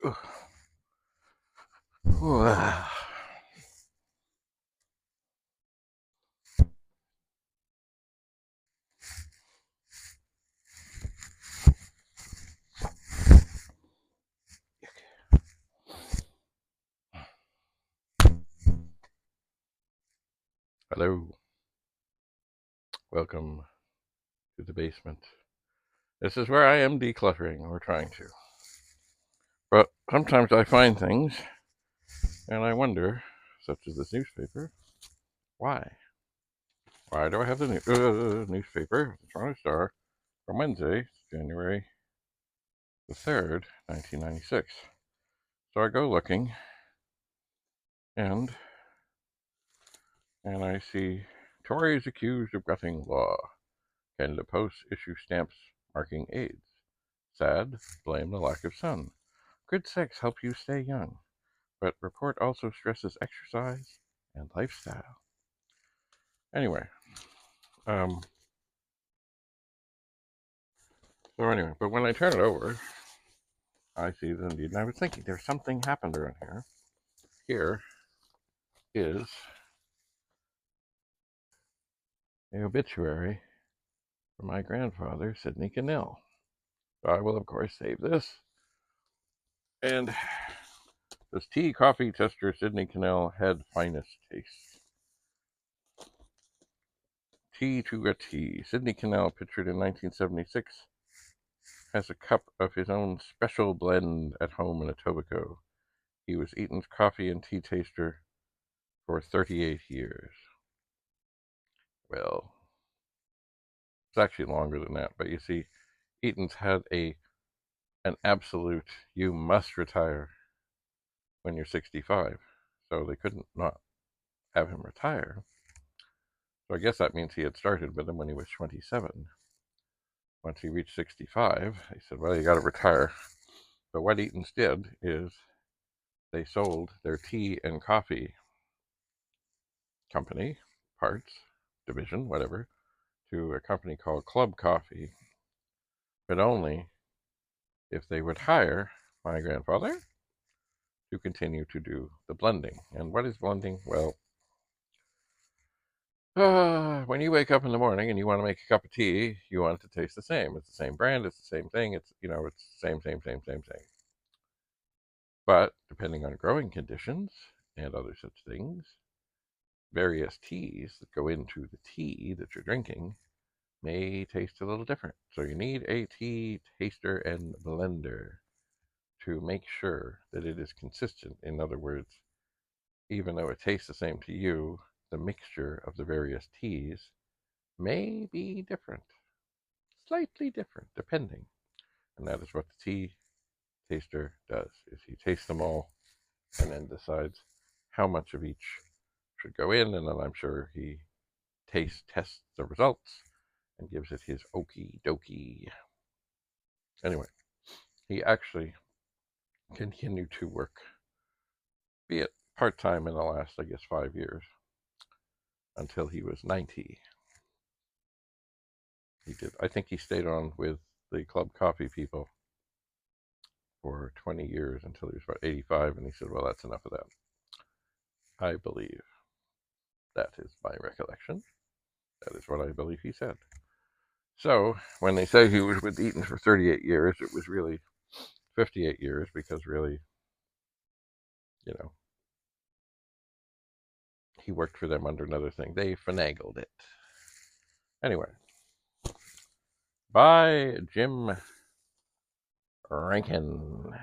Hello, welcome to the basement. This is where I am decluttering, or trying to. But sometimes I find things, and I wonder, such as this newspaper, why? Why do I have the newspaper, the Toronto Star, from Wednesday, January the 3rd, 1996? So I go looking, and I see Tories accused of gutting law. Canada Post issue stamps marking AIDS. Sad, blame the lack of sun. Good sex help you stay young, but report also stresses exercise and lifestyle. Anyway, um, but when I turn it over, I see that indeed, and I was thinking there's something happened around here. Here is the obituary for my grandfather, Sidney Kinnell. So I will, of course, save this. And this tea coffee tester, Sidney Kinnell, had finest taste. Tea to a T. Sidney Kinnell, pictured in 1976, has a cup of his own special blend at home in Etobicoke. He was Eaton's coffee and tea taster for 38 years. Well, it's actually longer than that, but you see, Eaton's had an absolute, you must retire when you're 65, so they couldn't not have him retire. So I guess that means he had started with him when he was 27. Once he reached 65, he said, well, you got to retire. But what Eaton's did is they sold their tea and coffee company, parts, division, whatever, to a company called Club Coffee, but only if they would hire my grandfather to continue to do the blending. And what is blending? Well, when you wake up in the morning and you want to make a cup of tea, you want it to taste the same. It's the same brand, it's the same thing, it's the same. But depending on growing conditions and other such things, various teas that go into the tea that you're drinking may taste a little different. So you need a tea taster and blender to make sure that it is consistent. In other words, even though it tastes the same to you, the mixture of the various teas may be different, slightly different, depending. And that is what the tea taster does, is he tastes them all and then decides how much of each should go in, and then I'm sure he tests the results and gives it his okie dokie. Anyway, he actually continued to work, be it part-time in the last, I guess, 5 years, until he was 90. He did. I think he stayed on with the Club Coffee people for 20 years until he was about 85, and he said, well, that's enough of that. I believe. That is my recollection. That is what I believe he said. So, when they say he was with Eaton for 38 years, it was really 58 years, because really, he worked for them under another thing. They finagled it. Anyway, by Jim Rankin.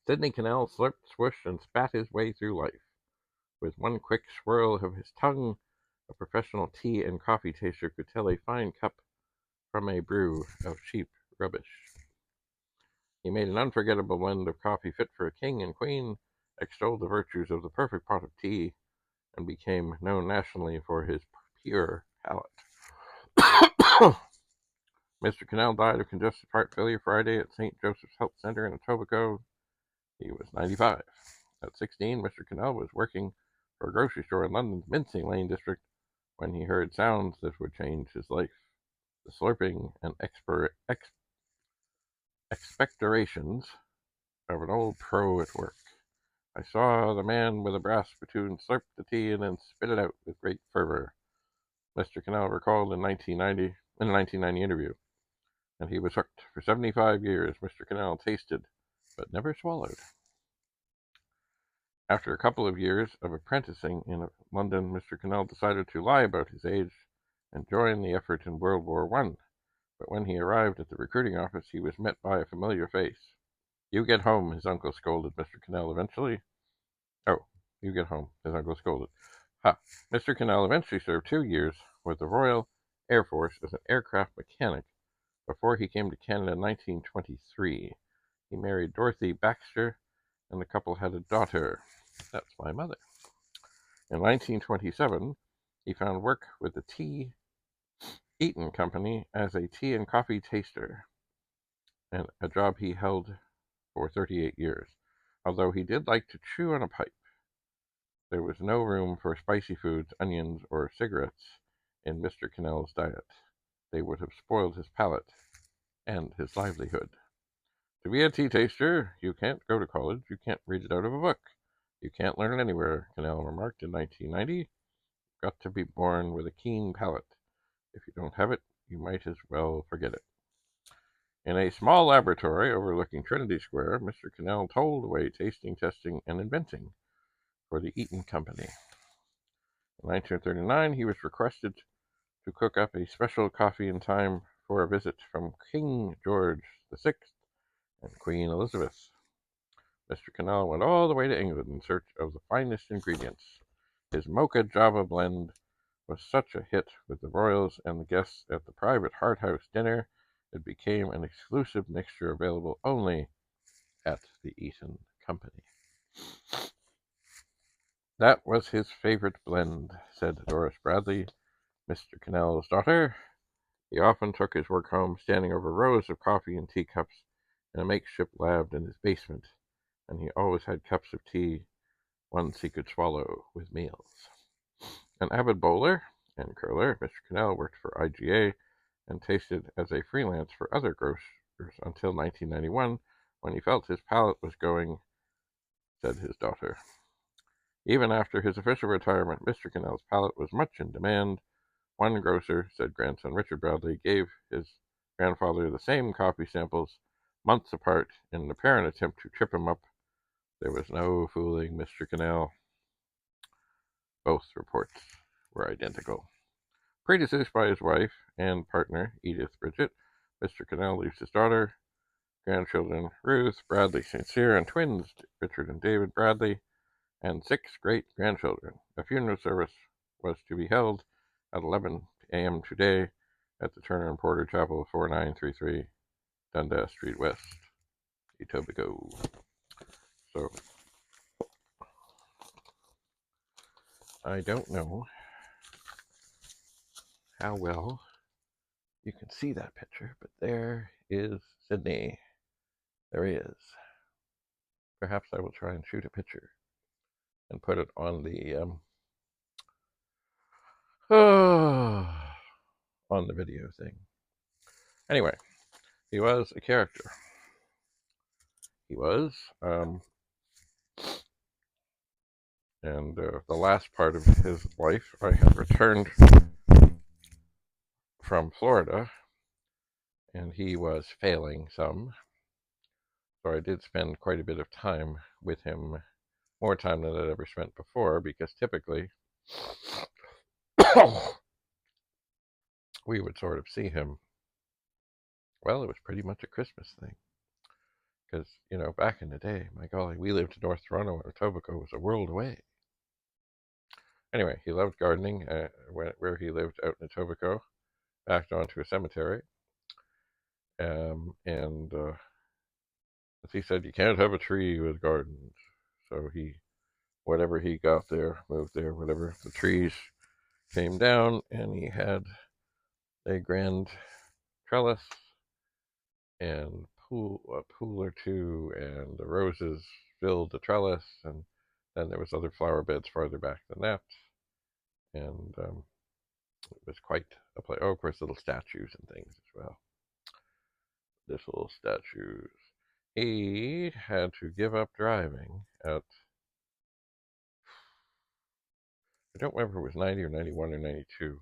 Sidney Kinnell slurped, swooshed, and spat his way through life. With one quick swirl of his tongue, a professional tea and coffee taster could tell a fine cup from a brew of cheap rubbish. He made an unforgettable blend of coffee fit for a king and queen, extolled the virtues of the perfect pot of tea, and became known nationally for his pure palate. Mr. Kinnell died of congestive heart failure Friday at St. Joseph's Health Centre in Etobicoke. He was 95. At 16, Mr. Kinnell was working for a grocery store in London's Mincing Lane district when he heard sounds that would change his life. The slurping and expectorations of an old pro at work. I saw the man with a brass spittoon slurp the tea and then spit it out with great fervor, Mr. Kinnell recalled in a 1990 interview. And he was hooked. For 75 years, Mr. Kinnell tasted, but never swallowed. After a couple of years of apprenticing in London, Mr. Kinnell decided to lie about his age and join the effort in World War I. But when he arrived at the recruiting office, he was met by a familiar face. "You get home," his uncle scolded Mr. Kinnell eventually. "Oh, you get home," his uncle scolded. Ha! Mr. Kinnell eventually served 2 years with the Royal Air Force as an aircraft mechanic before he came to Canada in 1923. He married Dorothy Baxter, and the couple had a daughter. That's my mother. In 1927, he found work with the Tea Eaton Company as a tea and coffee taster, and a job he held for 38 years. Although he did like to chew on a pipe, there was no room for spicy foods, onions, or cigarettes in Mr. Kinnell's diet. They would have spoiled his palate and his livelihood. To be a tea taster, you can't go to college, you can't read it out of a book. You can't learn it anywhere, Kinnell remarked in 1990. Got to be born with a keen palate. If you don't have it, you might as well forget it. In a small laboratory overlooking Trinity Square, Mr. Kinnell told away tasting, testing, and inventing for the Eaton Company. In 1939, he was requested to cook up a special coffee in time for a visit from King George VI and Queen Elizabeth. Mr. Kinnell went all the way to England in search of the finest ingredients. His Mocha Java blend was such a hit with the royals and the guests at the private Hart House dinner, it became an exclusive mixture available only at the Eaton Company. That was his favorite blend, said Doris Bradley, Mr. Kinnell's daughter. He often took his work home, standing over rows of coffee and teacups in a makeshift lab in his basement, and he always had cups of tea, ones he could swallow with meals. An avid bowler and curler, Mr. Kinnell worked for IGA and tasted as a freelance for other grocers until 1991, when he felt his palate was going, said his daughter. Even after his official retirement, Mr. Kinnell's palate was much in demand. One grocer, said grandson Richard Bradley, gave his grandfather the same coffee samples months apart in an apparent attempt to trip him up. There was no fooling Mr. Kinnell. Both reports were identical. Predeceased by his wife and partner, Edith Bridget, Mr. Kinnell leaves his daughter, grandchildren Ruth, Bradley St. Cyr, and twins Richard and David Bradley, and 6 great-grandchildren. A funeral service was to be held at 11 a.m. today at the Turner and Porter Chapel, 4933 Dundas Street West, Etobicoke. So, I don't know how well you can see that picture, but there is Sidney. There he is. Perhaps I will try and shoot a picture and put it on the on the video thing. Anyway, he was a character. He was, and the last part of his life, I had returned from Florida, and he was failing some, so I did spend quite a bit of time with him, more time than I'd ever spent before, because typically we would sort of see him, well, it was pretty much a Christmas thing, because, back in the day, my golly, we lived in North Toronto, and Etobicoke was a world away. Anyway, he loved gardening, where he lived out in Etobicoke, backed onto a cemetery, and as he said, you can't have a tree with gardens, so whatever he got there, moved there, whatever, the trees came down, and he had a grand trellis, and a pool or two, and the roses filled the trellis, and then there was other flower beds farther back than that, and It was quite a place. Oh, of course, little statues and things as well. Little statues. He had to give up driving at, I don't remember if it was 90 or 91 or 92,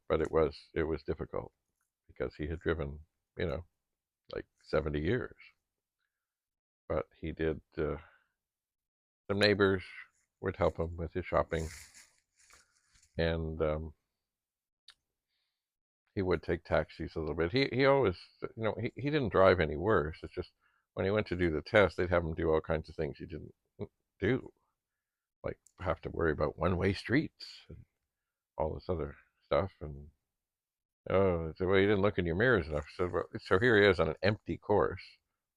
but it was difficult because he had driven, you know, like 70 years. But he did. Some neighbors would help him with his shopping, and he would take taxis a little bit. He always, he didn't drive any worse. It's just when he went to do the test, they'd have him do all kinds of things he didn't do, like have to worry about one-way streets and all this other stuff. And oh, so, well, you didn't look in your mirrors enough. So, well, so here he is on an empty course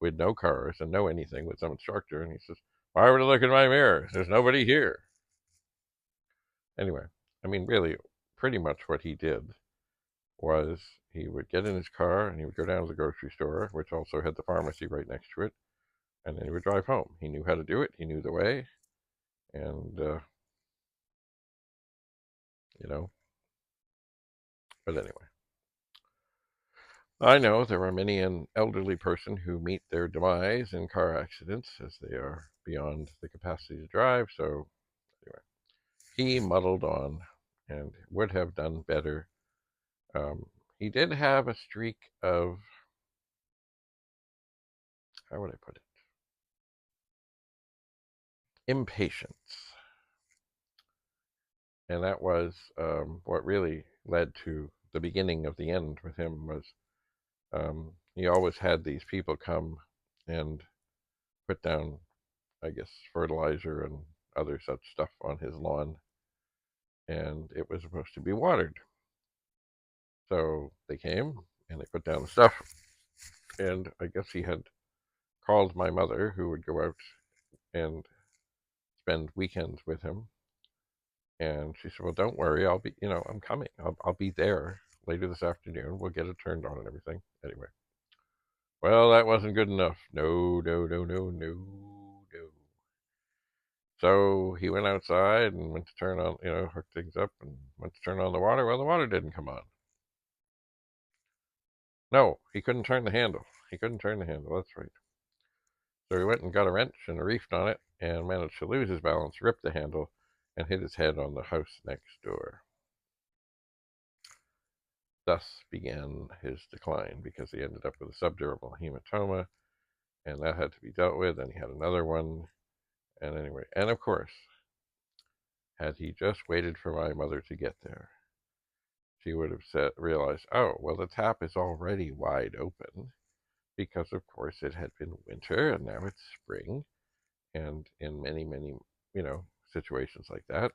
with no cars and no anything with some instructor, and he says, "Why would I look in my mirrors? There's nobody here." Anyway, I mean, really, pretty much what he did was he would get in his car and he would go down to the grocery store, which also had the pharmacy right next to it, and then he would drive home. He knew how to do it. He knew the way, and you know. But anyway, I know there are many an elderly person who meet their demise in car accidents as they are beyond the capacity to drive. So anyway, he muddled on and would have done better. Um, he did have a streak of, how would I put it, impatience. And that was what really led to the beginning of the end with him. Was he always had these people come and put down, I guess, fertilizer and other such stuff on his lawn, and it was supposed to be watered. So they came and they put down the stuff, and I guess he had called my mother, who would go out and spend weekends with him. And she said, "Well, don't worry, I'll be, I'm coming. I'll be there later this afternoon. We'll get it turned on and everything." Anyway, well, that wasn't good enough. No, no, no, no, no, no. So he went outside and went to turn on, hook things up and went to turn on the water. Well, the water didn't come on. No, he couldn't turn the handle. He couldn't turn the handle. That's right. So he went and got a wrench and reefed on it and managed to lose his balance, rip the handle, and hit his head on the house next door. Thus began his decline, because he ended up with a subdermal hematoma, and that had to be dealt with, and he had another one. And anyway, and of course, had he just waited for my mother to get there, she would have realized, oh, well, the tap is already wide open, because of course it had been winter and now it's spring. And in many, many, situations like that,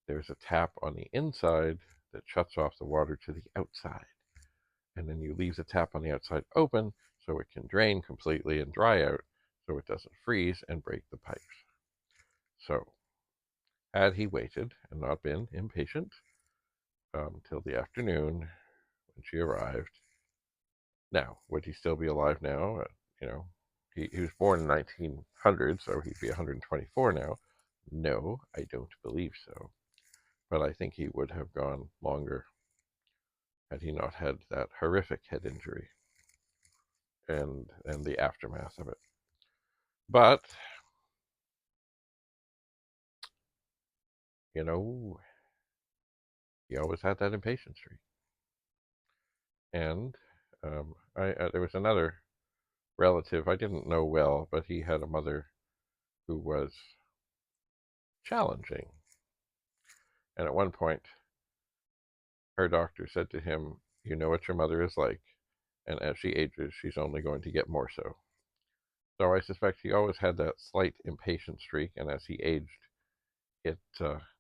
there's a tap on the inside that shuts off the water to the outside. And then you leave the tap on the outside open so it can drain completely and dry out, so it doesn't freeze and break the pipes. So, had he waited and not been impatient till the afternoon when she arrived, now, would he still be alive now? He was born in 1900, so he'd be 124 now. No, I don't believe so. But I think he would have gone longer had he not had that horrific head injury and the aftermath of it. But, he always had that impatience streak. And there was another relative I didn't know well, but he had a mother who was challenging. And at one point, her doctor said to him, "You know what your mother is like, and as she ages, she's only going to get more so." So I suspect he always had that slight impatient streak, and as he aged, it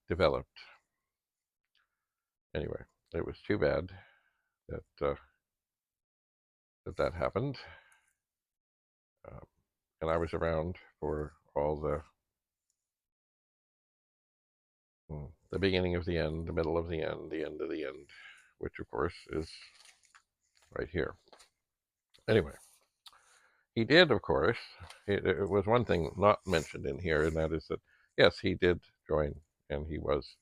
developed. Anyway, it was too bad that that happened, and I was around for all the beginning of the end, the middle of the end of the end, which of course is right here. Anyway, he did, of course. It was one thing not mentioned in here, and that is that yes, he did join, and he was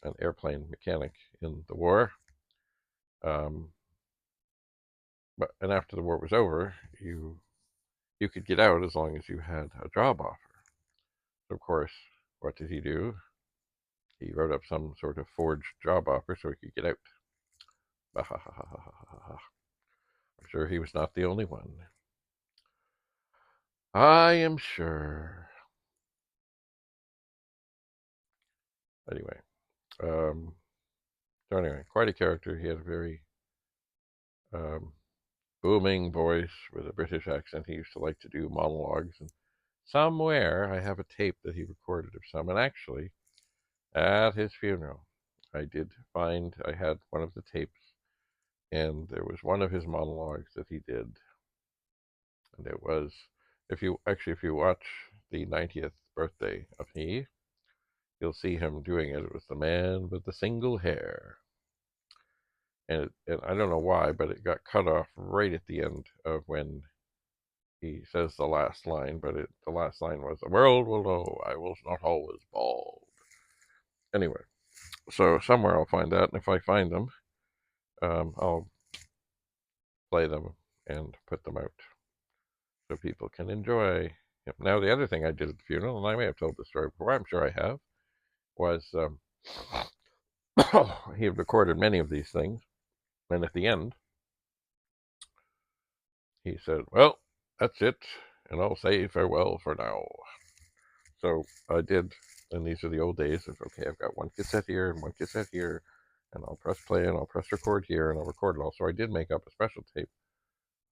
an airplane mechanic in the war. And after the war was over, you could get out as long as you had a job offer. So of course, what did he do? He wrote up some sort of forged job offer so he could get out. I'm sure he was not the only one. I am sure. Anyway, so anyway, quite a character. He had a very um, booming voice with a British accent. He used to like to do monologues, and somewhere I have a tape that he recorded of some. And actually, at his funeral, I did find I had one of the tapes, and there was one of his monologues that he did, and it was if you watch the 90th birthday of he, you'll see him doing it. It was the man with the single hair. And I don't know why, but it got cut off right at the end of when he says the last line. But the last line was, "The world will know I was not always bald." Anyway, so somewhere I'll find that, and if I find them, I'll play them and put them out so people can enjoy. Now, the other thing I did at the funeral, and I may have told the story before, I'm sure I have, was he had recorded many of these things, and at the end, he said, "Well, that's it, and I'll say farewell for now." So I did, and these are the old days of, okay, I've got one cassette here and one cassette here, and I'll press play and I'll press record here and I'll record it all. So I did make up a special tape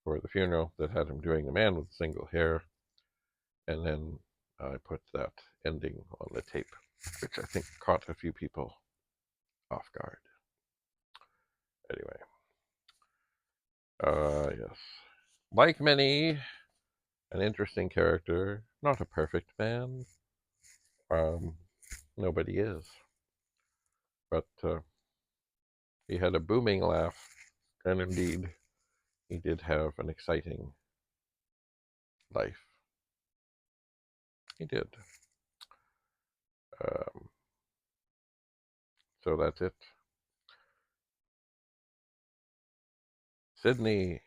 for the funeral that had him doing the man with the single hair, and then I put that ending on the tape, which I think caught a few people off guard. Anyway, yes. Like many, an interesting character, not a perfect man. Nobody is. But he had a booming laugh, and indeed, he did have an exciting life. He did. Um, so that's it. Sidney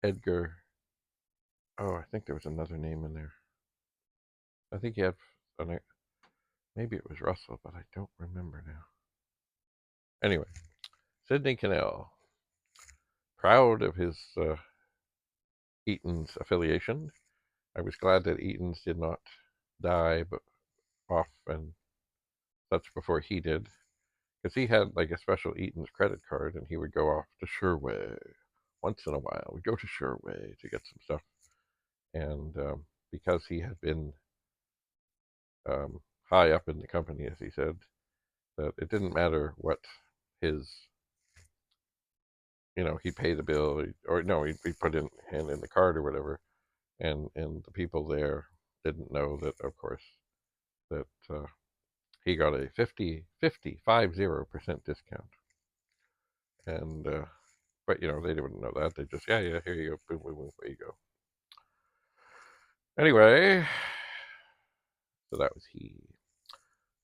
Edgar. Oh, I think there was another name in there. I think he had maybe it was Russell, but I don't remember now. Anyway, Sidney Kinnell, proud of his Eaton's affiliation. I was glad that Eaton's did not die but off and such before he did, because he had like a special Eaton's credit card, and he would go off to Sherway once in a while. We'd go to Sherway to get some stuff, and because he had been high up in the company, as he said, that it didn't matter what his, he'd pay the bill, or no, he'd put in hand in the card or whatever, and the people there didn't know that, of course, that he got a 50% discount, and but they didn't know that. They just, yeah, here you go, boom, boom, boom, there you go. Anyway, so that was he.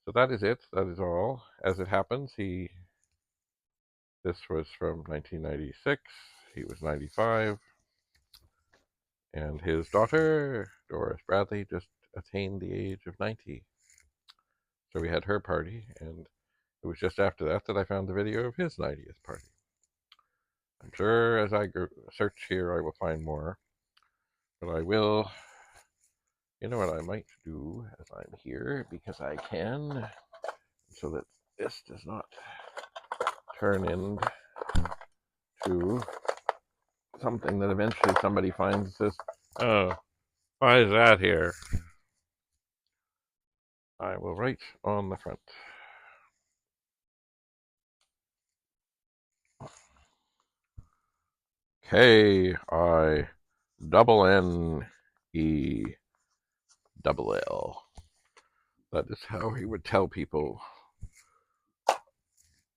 So that is it. That is all. As it happens, this was from 1996. He was 95. And his daughter, Doris Bradley, just attained the age of 90. So we had her party, and it was just after that that I found the video of his 90th party. I'm sure as I search here, I will find more. But I will, what I might do as I'm here, because I can, so that this does not turn into something that eventually somebody finds and says, "Oh, why is that here?" I will write on the front. KINNELL. That is how he would tell people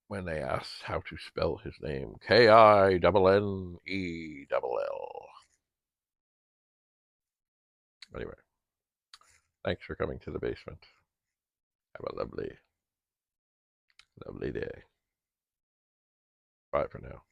when they asked how to spell his name. KINNELL. Anyway, thanks for coming to the basement. Have a lovely Lovely day. Bye for now.